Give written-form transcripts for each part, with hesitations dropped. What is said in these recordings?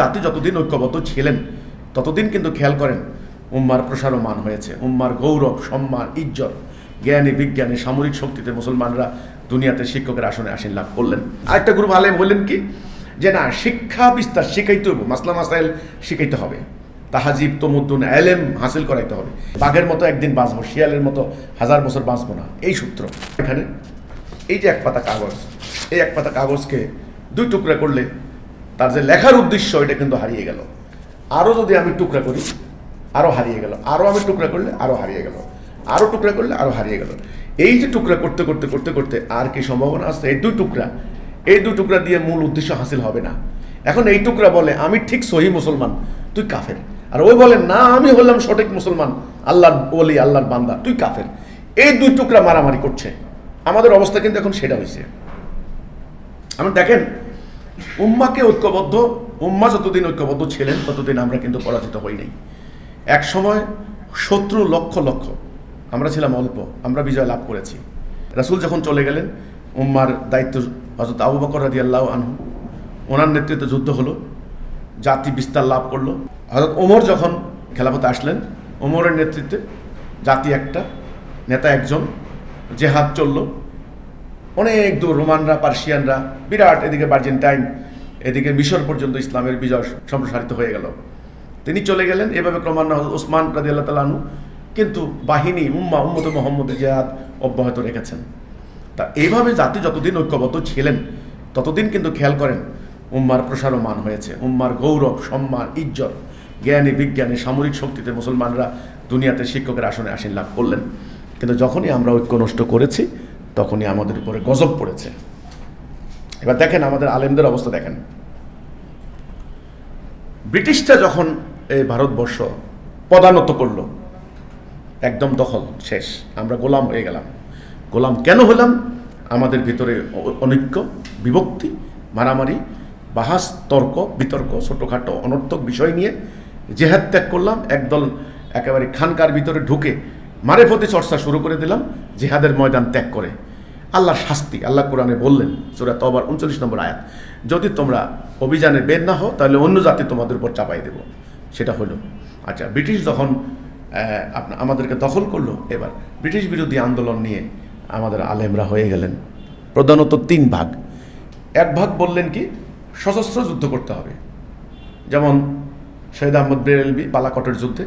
জাতি যতদিন ঐক্যবদ্ধ ছিলেন ততদিন কিন্তু খেয়াল করেন উম্মার প্রসারমান হয়েছে, উম্মার গৌরব, সম্মান, ইজ্জত, জ্ঞানী বিজ্ঞানী সামরিক শক্তিতে মুসলমানরা দুনিয়াতে শিক্ষকের আসনে আসীন লাভ করলেন। আরেকটা গ্রুপ আলেম বললেন কি যে না, শিক্ষা বিস্তার শিখাইতে হবে, মাসলা মাসাইল শিখাইতে হবে, তাহাজিব তমুদ্দুন এলেম হাসিল করাইতে হবে। বাঘের মতো একদিন বাঁচবো, শিয়ালের মতো 1000 বছর বাঁচবো না, এই সূত্র। এখানে এই যে এক পাতা কাগজ, এই এক পাতা কাগজকে 2 টুকরা করলে তার যে লেখার উদ্দেশ্য এটা কিন্তু হারিয়ে গেল। আরও যদি আমি টুকরা করি আরও হারিয়ে গেল, আরও আমি টুকরা করলে আরও হারিয়ে গেল, আরও টুকরা করলে আরও হারিয়ে গেল। এই যে টুকরা করতে করতে করতে করতে আর কি সম্ভাবনা আছে এই 2 টুকরা দিয়ে মূল উদ্দেশ্য হাসিল হবে না। এখন এই টুকরা বলে আমি ঠিক সহি মুসলমান, তুই কাফের। আর ওই বলে না, আমি হলাম সঠিক মুসলমান, আল্লাহর ওলি, আল্লাহর বান্দা, তুই কাফের। এই 2 টুকরা মারামারি করছে। আমাদের অবস্থা কিন্তু এখন সেটা হয়েছে। আমরা দেখেন, উম্মাকে ঐক্যবদ্ধ, উম্মা যতদিন ঐক্যবদ্ধ ছিলেন ততদিন আমরা কিন্তু পরাজিত হই নাই। এক সময় শত্রু লক্ষ লক্ষ, আমরা ছিলাম অল্প, আমরা বিজয় লাভ করেছি। রাসূল যখন চলে গেলেন, উম্মার দায়িত্ব হযরত আবু বকর রাদিয়াল্লাহু আনহু, ওনার নেতৃত্বে যুদ্ধ হলো, জাতি বিস্তার লাভ করলো। হযরত ওমর যখন খেলাফতে আসলেন, ওমরের নেতৃত্বে জাতি একটা, নেতা একজন, জেহাদ চললো অনেক দূর। রোমানরা, পার্সিয়ানরা বিরাট, এদিকে বার্জেন্টাইন, এদিকে মিশর পর্যন্ত ইসলামের বিজয় সম্প্রসারিত হয়ে গেল। তিনি চলে গেলেন। এভাবে ক্রমান্বয়ে ওসমান রাদিয়াল্লাহু তাআলা আনহু কিন্তু বাহিনী, উম্মতে মুহাম্মদের জিহাদ অব্যাহত রেখেছেন। তা এইভাবে জাতি যতদিন ঐক্যবদ্ধ ছিলেন ততদিন কিন্তু খেয়াল করেন উম্মার প্রসারমান হয়েছে, উম্মার গৌরব, সম্মান, ইজ্জত, জ্ঞানী বিজ্ঞানী সামরিক শক্তিতে মুসলমানরা দুনিয়াতে শিক্ষকের আসনে আসীন লাভ করলেন। কিন্তু যখনই আমরা ঐক্য নষ্ট করেছি তখনই আমাদের উপরে গজব পড়েছে। এবার দেখেন আমাদের আলেমদের অবস্থা দেখেন। ব্রিটিশরা যখন এই ভারতবর্ষ পদানত করলো, একদম দখল শেষ, আমরা গোলাম হয়ে গেলাম। গোলাম কেন হলাম? আমাদের ভিতরে অনৈক্য, বিভক্তি, মারামারি, বাহাস, তর্ক বিতর্ক, ছোটোখাটো অনর্থক বিষয় নিয়ে জেহাদ ত্যাগ করলাম। একদল একেবারে খানকার ভিতরে ঢুকে মারেফতি চর্চা শুরু করে দিলাম জিহাদের ময়দান ত্যাগ করে। আল্লাহর শাস্তি, আল্লাহ কোরআনে বললেন সূরা তওবার 39 নম্বর আয়াত, যদি তোমরা অভিযানে বের না হও তাহলে অন্য জাতি তোমাদের উপর চাপাই দেব। সেটা হলো। আচ্ছা, ব্রিটিশ যখন আমাদেরকে দখল করলো, এবার ব্রিটিশ বিরোধী আন্দোলন নিয়ে আমাদের আলেমরা হয়ে গেলেন প্রধানত 3 ভাগ। এক ভাগ বললেন কি সশস্ত্র যুদ্ধ করতে হবে, যেমন শহীদ আহমদ বেরেলভী বালাকটের যুদ্ধে।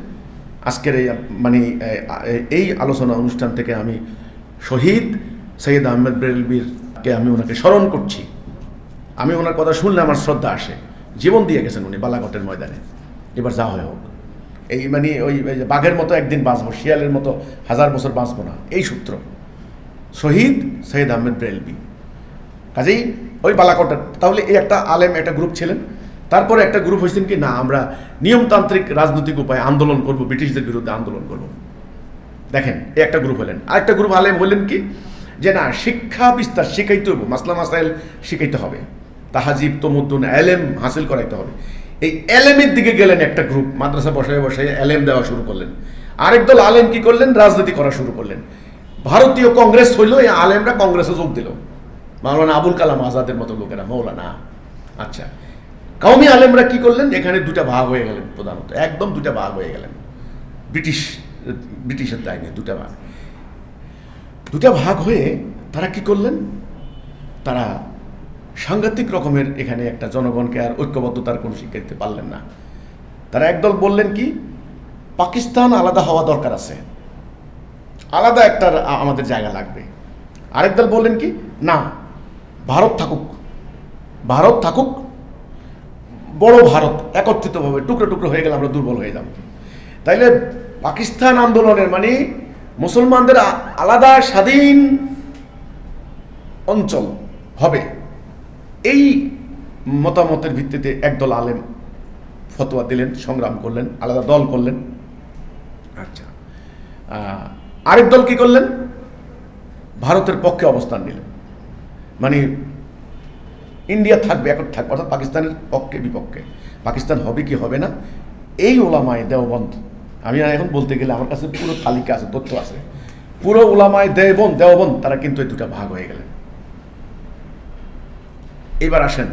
আজকের এই আলোচনা অনুষ্ঠান থেকে আমি শহীদ সৈয়দ আহমেদ বেরেলভীরকে আমি ওনাকে স্মরণ করছি। আমি ওনার কথা শুনলে আমার শ্রদ্ধা আসে। জীবন দিয়ে গেছেন উনি বালাকটের ময়দানে। এবার যা হয় হোক, এই ওই বাঘের মতো একদিন বাঁচবো, শিয়ালের মতো 1000 বছর বাঁচবো না, এই সূত্র। শহীদ সৈয়দ আহমেদ বেরেলভী, কাজেই ওই বালাকটের। তাহলে এই একটা আলেম, একটা গ্রুপ ছিলেন। তারপরে একটা গ্রুপ হয়েছেন কি না, আমরা নিয়মতান্ত্রিক রাজনৈতিক উপায়ে আন্দোলন করব, ব্রিটিশদের বিরুদ্ধে আন্দোলন করব। দেখেন, এই একটা গ্রুপ হলেন। আরেকটা গ্রুপ আলেম বললেন কি যে না, শিক্ষা বিস্তার শিখাইতে হবে, মাসলা মাসাইল শিখাইতে হবে, তাহাজিব তমুদ্দুন এলেম হাসিল করাইতে হবে। এই এলেমের দিকে গেলেন একটা গ্রুপ, মাদ্রাসা বসায় বসায় এলেম দেওয়া শুরু করলেন। আরেক দল আলেম কি করলেন, রাজনীতি করা শুরু করলেন। ভারতীয় কংগ্রেস হইল, এই আলেমরা কংগ্রেসে যোগ দিল, মাওলানা আবুল কালাম আজাদের মতো লোকেরা, মৌলানা। আচ্ছা, কওমি আলেমরা কি করলেন, এখানে 2টা ভাগ হয়ে গেলেন, প্রধানত একদম 2টা ভাগ হয়ে গেলেন। ব্রিটিশের টাইমে 2টা ভাগ হয়ে তারা কি করলেন, তারা সাংঘাতিক রকমের এখানে একটা জনগণকে আর ঐক্যবদ্ধতার কোনো শিক্ষা দিতে পারলেন না। তারা একদল বললেন কি পাকিস্তান আলাদা হওয়া দরকার আছে, আলাদা একটা আমাদের জায়গা লাগবে। আরেক দল বললেন কি না, ভারত থাকুক, বড় ভারত একত্রিতভাবে, টুকরো টুকরো হয়ে গেলে আমরা দুর্বল হয়ে যাব। তাইলে পাকিস্তান আন্দোলনের মুসলমানদের আলাদা স্বাধীন অঞ্চল হবে, এই মতামতের ভিত্তিতে একদল আলেম ফতোয়া দিলেন, সংগ্রাম করলেন, আলাদা দল করলেন। আচ্ছা, আরেক দল কি করলেন, ভারতের পক্ষে অবস্থান নিলেন, ইন্ডিয়া থাকবে, একত্র থাকবে, অর্থাৎ পাকিস্তানের পক্ষে বিপক্ষে। পাকিস্তান হবে কি হবে না, এই ওলামায়ে দেওবন্দ, আমি এখন বলতে গেলে আমার কাছে পুরো তালিকা আছে, তথ্য আছে, পুরো ওলামায়ে দেওবন্দ তারা কিন্তু এই 2টা ভাগ হয়ে গেলেন। এবার আসেন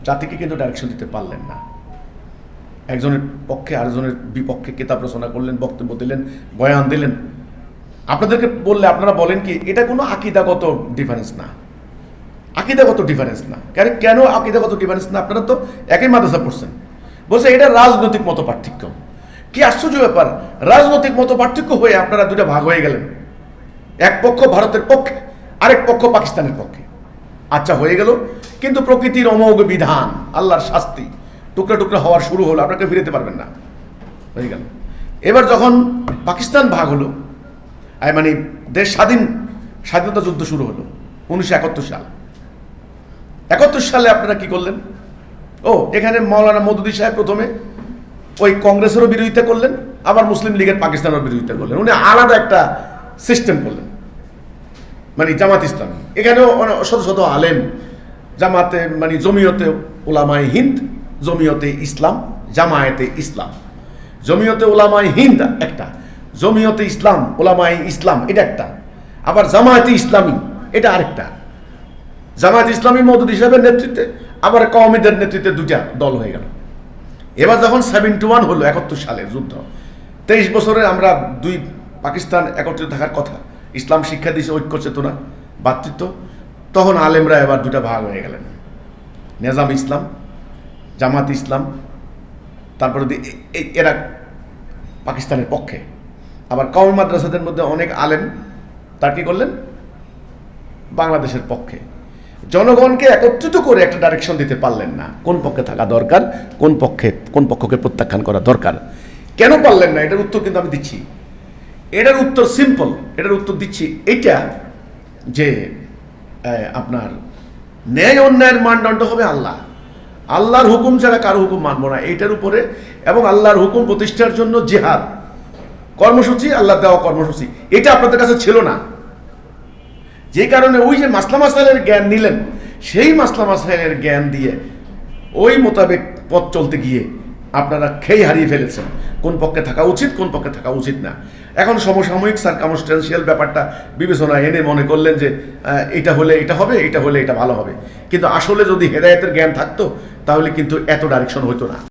জাতিকে কিন্তু ডাইরেকশন দিতে পারলেন না। একজনের পক্ষে আরেকজনের বিপক্ষে কিতাব রচনা করলেন, বক্তব্য দিলেন, বয়ান দিলেন। আপনাদেরকে বললে আপনারা বলেন কি এটা কোনো আকীদাগত ডিফারেন্স না, আকীদাগত ডিফারেন্স না। কেন আকীদাগত ডিফারেন্স না? আপনারা তো একই মাদ্রাসা পড়ছেন। বলছে এটা রাজনৈতিক মত পার্থক্য। কি আশ্চর্য ব্যাপার, রাজনৈতিক মত পার্থক্য হয়ে আপনারা দুটা ভাগ হয়ে গেলেন। এক পক্ষ ভারতের পক্ষে, আরেক পক্ষ পাকিস্তানের পক্ষে। আচ্ছা হয়ে গেল, কিন্তু প্রকৃতির অমোঘ বিধান, আল্লাহর শাস্তি টুকরা টুকরা হওয়ার শুরু হলো, আপনাকে ফিরেতে পারবেন না, হয়ে গেল। এবার যখন পাকিস্তান ভাগ হলো, মানে দেশ স্বাধীনতা যুদ্ধ শুরু হলো 1971 সাল। 71 সালে আপনারা কি করলেন? এখানে মৌলানা মওদুদী সাহেব প্রথমে ওই কংগ্রেসেরও বিরোধিতা করলেন, আবার মুসলিম লীগের পাকিস্তানেরও বিরোধিতা করলেন। উনি আলাদা একটা সিস্টেম করলেন, মানে জামাত ইসলামী। এখানেও শত শত আলেম, জামাতে মানে জমিয়তে উলামায়ে হিন্দ, জমিয়তে ইসলাম, জামায়াতে ইসলাম। জমিয়তে উলামায়ে হিন্দ একটা, জমিয়তে ইসলাম উলামায়ে ইসলাম এটা একটা, আবার জামায়াতে ইসলামী এটা আরেকটা। জামায়াত ইসলামী মওদুদী সাহেবের নেতৃত্বে, আবার কওমিদের নেতৃত্বে দুটা দল হয়ে গেল। এবার যখন 71 হলো, 71 সালের যুদ্ধ, 23 বছরে আমরা দুই পাকিস্তান একত্রিত থাকার কথা, ইসলাম শিক্ষা দিয়েছে ঐক্য চেতনা, ভ্রাতৃত্ব। তখন আলেমরা এবার দুটা ভাগ হয়ে গেলেন, নিজাম ইসলাম, জামাত ইসলাম। তারপরে এরা পাকিস্তানের পক্ষে, আবার কওমি মাদ্রাসাদের মধ্যে অনেক আলেম তার কি করলেন, বাংলাদেশের পক্ষে। জনগণকে একত্রিত করে একটা ডাইরেকশন দিতে পারলেন না, কোন পক্ষে থাকা দরকার, কোন পক্ষকে প্রত্যাখ্যান করা দরকার। কেন পারলেন না? এটার উত্তর কিন্তু আমি দিচ্ছি। এটার উত্তর সিম্পল, এটার উত্তর দিচ্ছি এইটা যে আপনার ন্যায় অন্যায়ের মানদণ্ড হবে আল্লাহ। আল্লাহর হুকুম ছাড়া কারো হুকুম মানব না, এইটার উপরে। এবং আল্লাহর হুকুম প্রতিষ্ঠার জন্য জিহাদ কর্মসূচি, আল্লাহ দেওয়া কর্মসূচি, এটা আপনাদের কাছে ছিল না। যে কারণে ওই যে মাসলা মাসাইলের জ্ঞান নিলেন, সেই মাসলা মাসাইলের জ্ঞান দিয়ে ওই মোতাবেক পথ চলতে গিয়ে আপনারা খেই হারিয়ে ফেলেছেন কোন পক্ষে থাকা উচিত, কোন পক্ষে থাকা উচিত না। এখন সমসাময়িক সার্কামস্টেন্সিয়াল ব্যাপারটা বিবেচনা এনে মনে করলেন যে এটা হলে এটা হবে, এটা হলে এটা ভালো হবে। কিন্তু আসলে যদি হেদায়েতের জ্ঞান থাকতো তাহলে কিন্তু এত ডাইরেকশন হতো না।